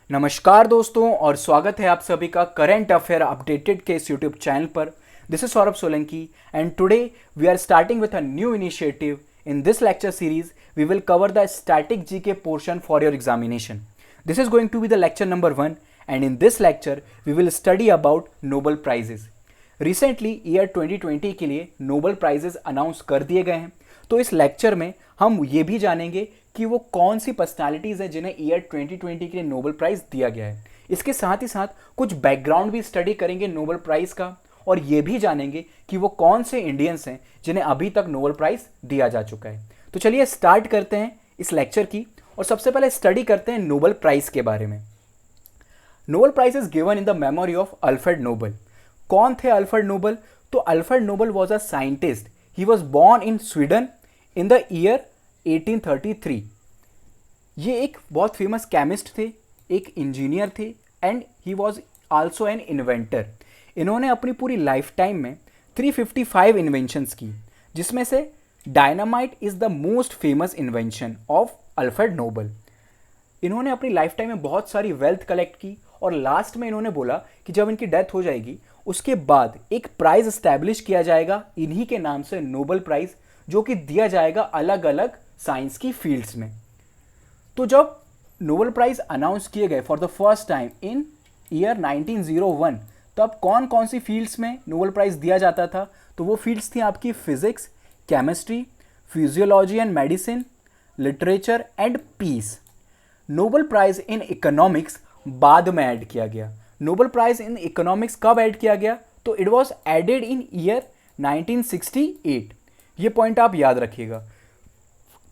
नमस्कार दोस्तों और स्वागत है आप सभी का करंट अफेयर अपडेटेड के इस यूट्यूब चैनल पर। This is Saurabh Solanki and today we are starting with a new initiative. In this lecture series we will cover the static GK portion for your examination. This is going to be the lecture number 1 and in this lecture we will study about Nobel prizes. Recently year 2020 के लिए Nobel prizes announce कर दिए गए हैं, तो इस lecture में हम ये भी जानेंगे कि वो कौन सी पर्सनालिटीज़ हैं जिन्हें ईयर 2020 के लिए नोबेल प्राइज़ दिया गया है। इसके साथ ही साथ कुछ बैकग्राउंड भी स्टडी करेंगे नोबेल प्राइज़ का, और ये भी जानेंगे कि वो कौन से इंडियंस हैं जिन्हें अभी तक नोबेल प्राइज़ दिया जा चुका है। तो चलिए स्टार्ट करते हैं इस लेक्चर की, और सबसे पहले स्टडी करते हैं नोबेल प्राइज़ के बारे में। Nobel prize is given in the memory of Alfred Nobel. कौन थे अल्फ्रेड नोबेल? तो Alfred Nobel was a scientist. He was born in Sweden in the year 1833। ये एक बहुत फेमस केमिस्ट थे, एक इंजीनियर थे, and he was also an inventor. इन्होंने अपनी पूरी लाइफ टाइम में 355 इन्वेंशंस की, जिसमें से dynamite is the most famous invention of Alfred Nobel. इन्होंने अपनी लाइफ टाइम में बहुत सारी वेल्थ कलेक्ट की, और लास्ट में इन्होंने बोला कि जब इनकी डेथ हो जाएगी उसके बाद एक प्राइज एस्टैब्लिश किया जाएगा इन्हीं के नाम से, नोबेल प्राइज, जो कि दिया जाएगा अलग अलग साइंस की फील्ड्स में। तो जब नोबेल प्राइज अनाउंस किए गए for the first time in year 1901, तब कौन कौन सी फील्ड्स में नोबेल प्राइज दिया जाता था? तो वो फील्ड्स थी आपकी physics, chemistry, physiology and medicine, literature and peace. Nobel prize in economics बाद में ऐड किया गया। नोबेल प्राइज इन इकोनॉमिक्स कब ऐड किया गया? तो it was added in year 1968। ये पॉइंट आप याद रखिएगा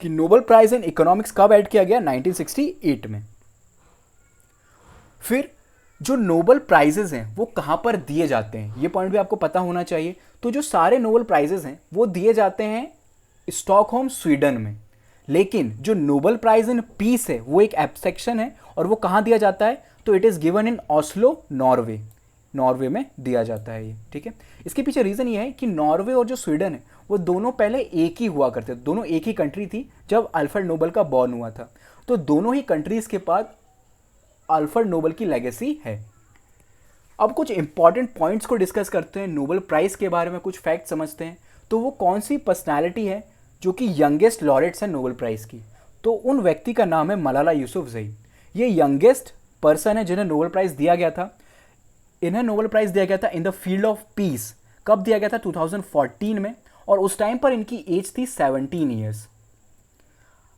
कि नोबेल प्राइज इन इकोनॉमिक्स कब ऐड किया गया? 1968 में। फिर जो नोबेल प्राइजेस हैं वो कहाँ पर दिए जाते हैं, ये पॉइंट भी आपको पता होना चाहिए। तो जो सारे नोबेल प्राइजेस हैं वो दिए जाते हैं स्टॉकहोम, स्वीडन में। लेकिन जो नोबेल प्राइज इन पीस है वो एक एब्स्ट्रैक्शन है, और वो कहाँ दिया जाता है? तो it is given in Oslo, Norway. Norway में दिया जाता है ये, ठीक है। इसके पीछे रीज़न ये है कि नॉर्वे और जो स्वीडन है वो दोनों पहले एक ही हुआ करते थे, दोनों एक ही कंट्री थी जब अल्फ्रेड नोबेल का बॉर्न हुआ था। तो दोनों ही कंट्रीज़ के पास अल्फ्रेड नोबेल की लेगेसी है। अब कुछ इंपॉर्टेंट पॉइंट्स को डिस्कस करते हैं, नोबेल प्राइज़ के बारे में कुछ फैक्ट समझते हैं। तो वो कौन सी पर्सनैलिटी है जो कि यंगेस्ट लॉरेट्स है नोबेल प्राइज़ की? तो उन व्यक्ति का नाम है मलाला यूसुफजई। ये यंगेस्ट पर्सन है जिन्हें नोबेल प्राइज़ दिया गया था। इन्हें नोबेल प्राइज़ दिया गया था इन द फील्ड ऑफ पीस। कब दिया गया था? 2014 में, और उस टाइम पर इनकी एज थी 17 ईयर्स।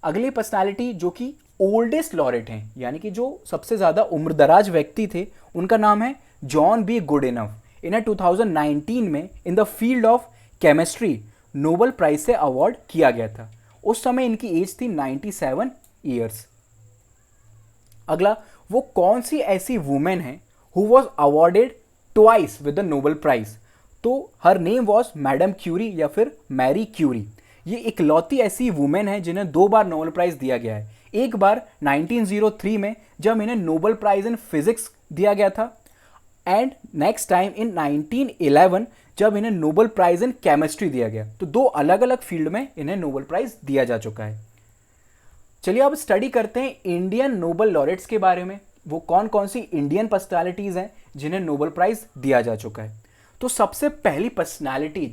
अगली पर्सनालिटी जो कि ओल्डेस्ट लॉरेट हैं, यानी कि जो सबसे ज़्यादा उम्रदराज व्यक्ति थे, उनका नाम है जॉन बी गुडइनफ। इन्हें 2019 में in the field of chemistry Nobel prize से अवार्ड किया गया था। उस समय इनकी एज थी 97 ईयर्स। अगला, वो कौन सी ऐसी वुमेन है who was awarded twice with the Nobel prize? तो her name was madam Curie या फिर मैरी क्यूरी। ये इकलौती ऐसी वुमेन है जिन्हें 2 बार नोबेल प्राइज दिया गया है। एक बार 1903 में जब इन्हें नोबेल प्राइज इन फिजिक्स दिया गया था, एंड नेक्स्ट टाइम इन 1911 जब इन्हें नोबेल प्राइज इन केमिस्ट्री दिया गया। तो 2 अलग अलग फील्ड में इन्हें नोबेल प्राइज दिया जा चुका है। चलिए अब स्टडी करते हैं इंडियन नोबेल लॉरेट्स के बारे में। वो कौन कौन सी इंडियन पर्सनालिटीज हैं जिन्हें नोबेल प्राइज दिया जा चुका है। तो सबसे पहली पर्सनालिटी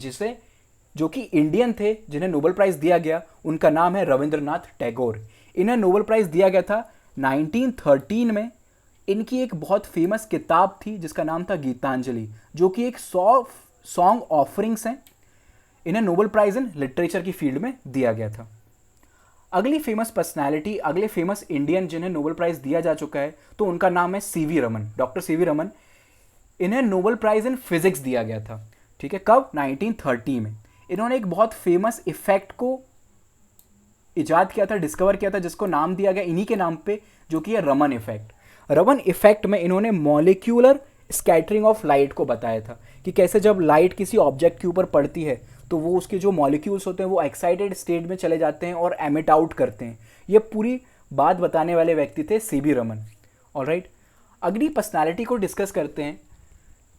जो कि इंडियन थे जिन्हें नोबेल प्राइज दिया गया, उनका नाम है रविंद्रनाथ टैगोर। इन्हें नोबेल प्राइज दिया गया था 1913 में। इनकी एक बहुत फेमस किताब थी जिसका नाम था गीतांजलि, जो कि एक सॉन्ग ऑफरिंग्स हैं। इन्हें नोबेल प्राइज इन लिटरेचर की फील्ड में दिया गया था। अगली फेमस पर्सनालिटी, अगले फेमस इंडियन जिन्हें नोबेल प्राइज दिया जा चुका है, तो उनका नाम है CV Raman, doctor CV Raman. इन्हें नोबेल प्राइज इन फिजिक्स दिया गया था, ठीक है। कब? 1930 में। इन्होंने एक बहुत फेमस इफेक्ट को इजाद किया था, डिस्कवर किया था, जिसको नाम दिया गया इन्हीं के नाम पे, जो कि है रमन इफेक्ट। रमन इफेक्ट में इन्होंने मॉलिक्यूलर स्कैटरिंग ऑफ लाइट को बताया था कि कैसे जब लाइट किसी ऑब्जेक्ट के ऊपर पड़ती है तो वो उसके जो मॉलिक्यूल्स होते हैं वो एक्साइटेड स्टेट में चले जाते हैं और एमिट आउट करते हैं। ये पूरी बात बताने वाले व्यक्ति थे सीवी रमन। ऑलराइट, अगली पर्सनालिटी को डिस्कस करते हैं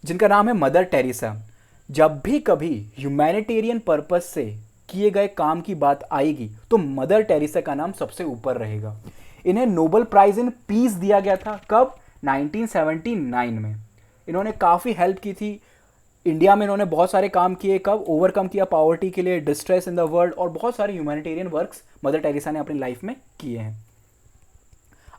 जिनका नाम है मदर टेरेसा। जब भी कभी ह्यूमैनिटेरियन पर्पस से किए गए काम की बात आएगी तो मदर टेरेसा का नाम सबसे ऊपर रहेगा। इन्हें नोबेल प्राइज़ इन पीस दिया गया था। कब? 1979 में। इन्होंने काफ़ी हेल्प की थी इंडिया में। इन्होंने बहुत सारे काम किए। कब? ओवरकम किया पॉवर्टी के लिए, डिस्ट्रेस इन द वर्ल्ड, और बहुत सारे ह्यूमैनिटेरियन वर्क्स मदर टेरेसा ने अपनी लाइफ में किए हैं।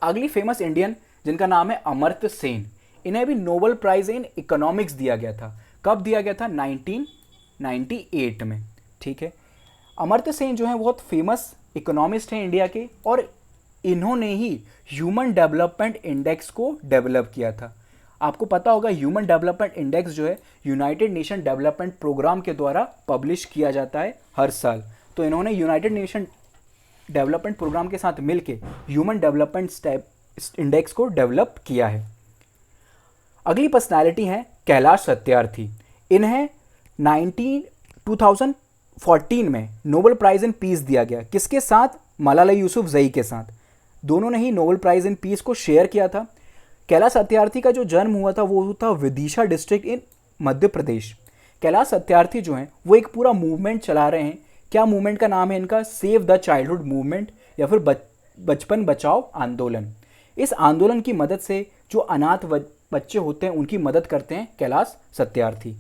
अगली फेमस इंडियन जिनका नाम है अमर्त्य सेन, इन्हें भी नोबेल प्राइज़ इन इकोनॉमिक्स दिया गया था। कब दिया गया था? 1998 में। ठीक है। अमर्त्य सेन जो है बहुत फेमस इकोनॉमिस्ट हैं इंडिया के, और इन्होंने ही ह्यूमन डेवलपमेंट इंडेक्स को डेवलप किया था। आपको पता होगा ह्यूमन डेवलपमेंट इंडेक्स जो है यूनाइटेड नेशन डेवलपमेंट प्रोग्राम के द्वारा पब्लिश किया जाता है हर साल। तो इन्होंने यूनाइटेड नेशन डेवलपमेंट प्रोग्राम के साथ मिलकर ह्यूमन डेवलपमेंट इंडेक्स को डेवलप किया है। अगली पर्सनालिटी है कैलाश सत्यार्थी। इन्हें 2014 में नोबेल प्राइज़ इन पीस दिया गया। किसके साथ? मलाला यूसुफजई के साथ। दोनों ने ही नोबेल प्राइज़ इन पीस को शेयर किया था। कैलाश सत्यार्थी का जो जन्म हुआ था वो था विदिशा डिस्ट्रिक्ट इन मध्य प्रदेश। कैलाश सत्यार्थी जो हैं वो एक पूरा मूवमेंट चला रहे हैं। क्या मूवमेंट का नाम है इनका? सेव द चाइल्डहुड मूवमेंट, या फिर बचपन बचाओ आंदोलन। इस आंदोलन की मदद से जो अनाथ बच्चे होते हैं उनकी मदद करते हैं कैलाश सत्यार्थी।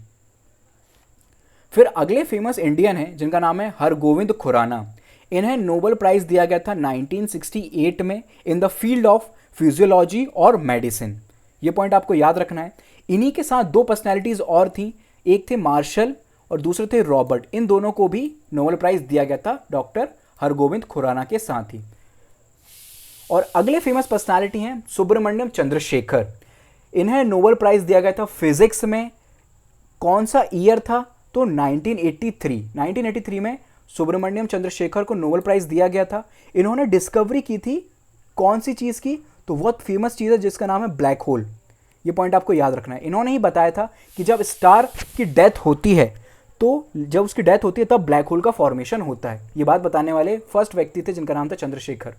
फिर अगले फेमस इंडियन हैं जिनका नाम है हरगोविंद खुराना। इन्हें नोबेल प्राइज़ दिया गया था 1968 में in the field of physiology और मेडिसिन। ये पॉइंट आपको याद रखना है। इन्हीं के साथ दो पर्सनैलिटीज़ और थी, एक थे मार्शल और दूसरे थे रॉबर्ट। इन दोनों को भी नोबेल प्राइज़ दिया गया था डॉक्टर हरगोविंद खुराना के साथ ही। और अगले फेमस पर्सनैलिटी हैं सुब्रमण्यम चंद्रशेखर। इन्हें नोबेल प्राइज़ दिया गया था फिजिक्स में। कौन सा ईयर था? तो 1983 में सुब्रमण्यम चंद्रशेखर को नोबेल प्राइज़ दिया गया था। इन्होंने डिस्कवरी की थी कौन सी चीज़ की? तो बहुत फेमस चीज़ है जिसका नाम है ब्लैक होल। ये पॉइंट आपको याद रखना है। इन्होंने ही बताया था कि जब स्टार की डेथ होती है तो जब उसकी डेथ होती है तब ब्लैक होल का फॉर्मेशन होता है। ये बात बताने वाले फर्स्ट व्यक्ति थे जिनका नाम था चंद्रशेखर।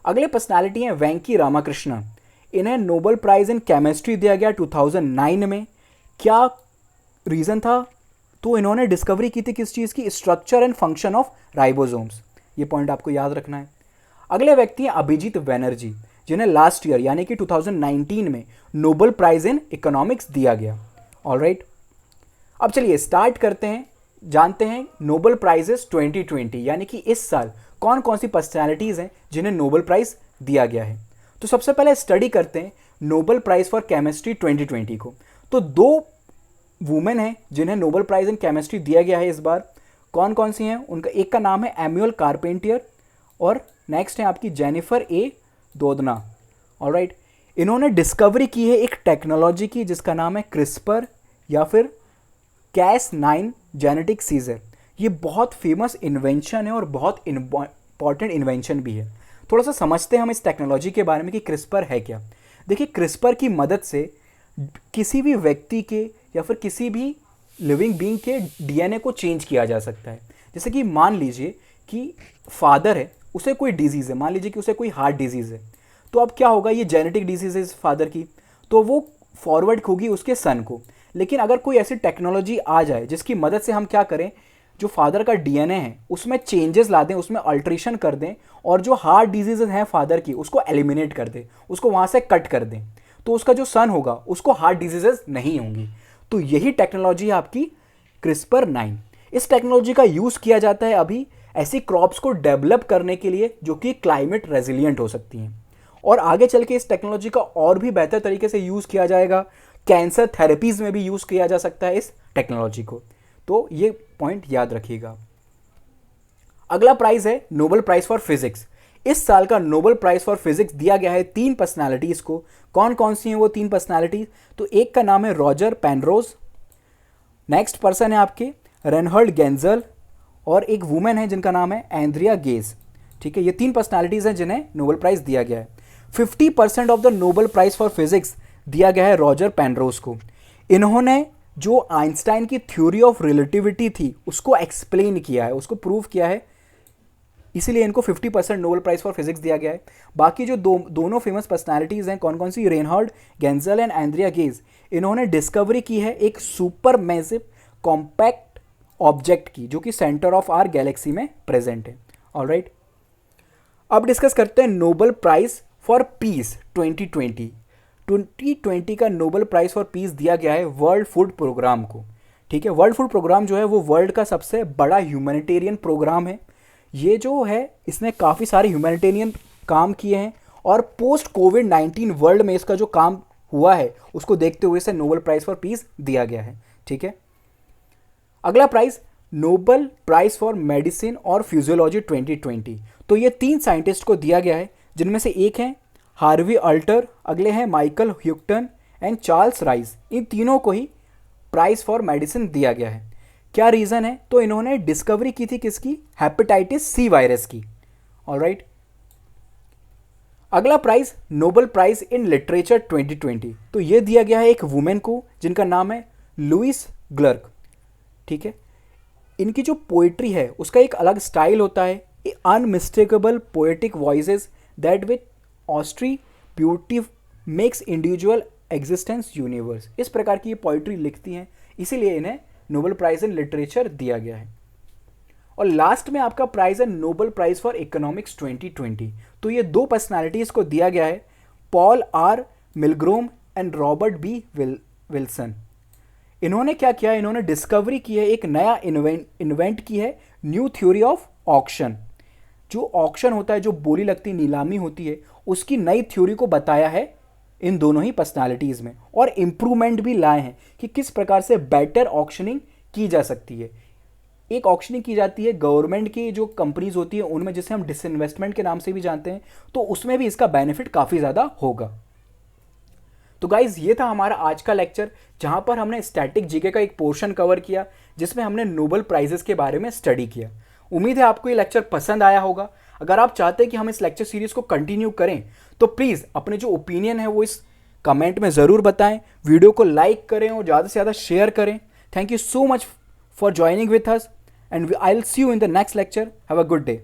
अगले पर्सनालिटी हैं वेंकी रामाकृष्णन। इन्हें नोबेल प्राइज़ इन केमिस्ट्री दिया गया 2009 में। क्या रीज़न था? तो इन्होंने डिस्कवरी की थी किस चीज़ की? Structure and function of ribosomes. ये पॉइंट आपको याद रखना है। अगले व्यक्ति हैं अभिजीत बैनर्जी, जिन्हें लास्ट ईयर यानी कि 2019 में नोबेल प्राइज़ इन इकोनॉमिक्स दिया गया। ऑलराइट, अब चलिए स्टार्ट करते हैं, जानते हैं नोबेल प्राइजेस 2020 यानी कि इस साल कौन कौन सी पर्सनैलिटीज़ हैं जिन्हें नोबेल प्राइज़ दिया गया है। तो सबसे पहले स्टडी करते हैं नोबेल प्राइज़ फॉर केमिस्ट्री 2020 को। तो दो वुमेन हैं जिन्हें नोबेल प्राइज़ इन केमिस्ट्री दिया गया है इस बार। कौन कौन सी हैं? उनका एक का नाम है एम्यूअल कारपेंटियर और नेक्स्ट है आपकी जेनिफर ए दोदना। ऑलराइट, इन्होंने डिस्कवरी की है एक टेक्नोलॉजी की जिसका नाम है क्रिस्पर या फिर Cas9 जेनेटिक सीजर। ये बहुत फेमस इन्वेंशन है और बहुत इंपॉर्टेंट इन्वेंशन भी है। थोड़ा सा समझते हैं हम इस टेक्नोलॉजी के बारे में कि क्रिस्पर है क्या। देखिए, क्रिस्पर की मदद से किसी भी व्यक्ति के या फिर किसी भी लिविंग बीइंग के डीएनए को चेंज किया जा सकता है। जैसे कि मान लीजिए कि फादर है, उसे कोई डिजीज़ है, मान लीजिए कि उसे कोई हार्ट डिजीज़ है, तो अब क्या होगा? ये जेनेटिक डिजीज़ है फादर की, तो वो फॉरवर्ड होगी उसके सन को। लेकिन अगर कोई ऐसी टेक्नोलॉजी आ जाए जिसकी मदद से हम क्या करें, जो फादर का डीएनए है उसमें चेंजेस ला दें, उसमें अल्ट्रेशन कर दें और जो हार्ट डिजीज़ हैं फादर की उसको एलिमिनेट कर दें, उसको वहाँ से कट कर दें, तो उसका जो सन होगा उसको हार्ट डिजीजेस नहीं होंगी। तो यही टेक्नोलॉजी है आपकी CRISPR-9। इस टेक्नोलॉजी का यूज़ किया जाता है अभी ऐसी क्रॉप्स को डेवलप करने के लिए जो कि क्लाइमेट रेजिलिएंट हो सकती हैं, और आगे चल के इस टेक्नोलॉजी का और भी बेहतर तरीके से यूज़ किया जाएगा। कैंसर थेरेपीज़ में भी यूज़ किया जा सकता है इस टेक्नोलॉजी को। तो ये पॉइंट याद रखिएगा। अगला प्राइज़ है नोबेल प्राइज़ फॉर फिजिक्स। इस साल का नोबेल प्राइज़ फॉर फिजिक्स दिया गया है 3 पर्सनालिटीज़ को। कौन कौन सी हैं वो 3 पर्सनालिटीज़? तो एक का नाम है रॉजर पेनरोज, नेक्स्ट पर्सन है आपके रेनहर्ड गेंजल, और एक वुमेन है जिनका नाम है एंड्रिया गेज। ठीक है, ये 3 पर्सनालिटीज़ हैं जिन्हें नोबेल प्राइज़ दिया गया है। 50% of the Nobel prize for physics दिया गया है रॉजर पेनरोज को। इन्होंने जो आइंस्टाइन की थ्योरी ऑफ रिलेटिविटी थी उसको एक्सप्लेन किया है, उसको प्रूव किया है, इसीलिए इनको 50% नोबेल प्राइज़ फॉर फिजिक्स दिया गया है। बाकी जो दोनों फेमस पर्सनालिटीज़ हैं, कौन कौन सी? रेनहर्ड गेंजल एंड एंड्रिया गेज। इन्होंने डिस्कवरी की है एक सुपर मैसिव कॉम्पैक्ट ऑब्जेक्ट की जो कि सेंटर ऑफ आवर गैलेक्सी में प्रेजेंट है। ऑलराइट, अब डिस्कस करते हैं नोबेल प्राइज फॉर पीस 2020। 2020 का नोबेल प्राइज फॉर पीस दिया गया है वर्ल्ड फूड प्रोग्राम को। ठीक है, वर्ल्ड फूड प्रोग्राम जो है वो वर्ल्ड का सबसे बड़ा ह्यूमैनिटेरियन प्रोग्राम है। ये जो है इसने काफ़ी सारे ह्यूमैनिटेरियन काम किए हैं और पोस्ट कोविड-19 वर्ल्ड में इसका जो काम हुआ है उसको देखते हुए इसे नोबेल प्राइज फॉर पीस दिया गया है। ठीक है, अगला prize Nobel prize for medicine और फिजियोलॉजी 2020। तो ये 3 साइंटिस्ट को दिया गया है, जिनमें से एक हैं हार्वी अल्टर, अगले हैं Michael Houghton and Charles Rice. इन तीनों को ही प्राइज फॉर मेडिसिन दिया गया है। क्या रीज़न है? तो इन्होंने डिस्कवरी की थी किसकी? हेपेटाइटिस सी वायरस की। ऑलराइट, अगला prize Nobel prize in literature 2020। तो ये दिया गया है एक वुमेन को जिनका नाम है लुइस ग्लर्क। ठीक है, इनकी जो पोइट्री है उसका एक अलग स्टाइल होता है, unmistakable poetic voices that with austere beauty makes individual existence universe. इस प्रकार की ये पोइट्री लिखती हैं, इसीलिए इन्हें नोबेल प्राइज इन लिटरेचर दिया गया है। और लास्ट में आपका प्राइज है नोबेल प्राइज फॉर इकोनॉमिक्स 2020। तो ये 2 पर्सनालिटीज़ को दिया गया है, Paul R Milgrom and Robert B Wilson. इन्होंने क्या किया? इन्होंने डिस्कवरी की है, एक नया इन्वेंट की है, न्यू थ्योरी ऑफ ऑक्शन। जो ऑक्शन होता है, जो बोली लगती नीलामी होती है, उसकी नई थ्योरी को बताया है इन दोनों ही पर्सनालिटीज़ में, और इम्प्रूवमेंट भी लाए हैं कि किस प्रकार से बेटर ऑक्शनिंग की जा सकती है। एक ऑक्शनिंग की जाती है गवर्नमेंट की जो कंपनीज होती है उनमें, जिसे हम डिसइन्वेस्टमेंट के नाम से भी जानते हैं, तो उसमें भी इसका बेनिफिट काफ़ी ज़्यादा होगा। तो गाइज ये था हमारा आज का लेक्चर, जहाँ पर हमने स्टैटिक जीके का एक पोर्शन कवर किया जिसमें हमने नोबेल प्राइजेस के बारे में स्टडी किया। उम्मीद है आपको ये लेक्चर पसंद आया होगा। अगर आप चाहते हैं कि हम इस लेक्चर सीरीज़ को कंटिन्यू करें तो प्लीज़ अपने जो ओपिनियन है वो इस कमेंट में ज़रूर बताएं, वीडियो को लाइक करें और ज़्यादा से ज़्यादा शेयर करें। Thank you so much for joining with us and I will see you in the next lecture. Have a good day.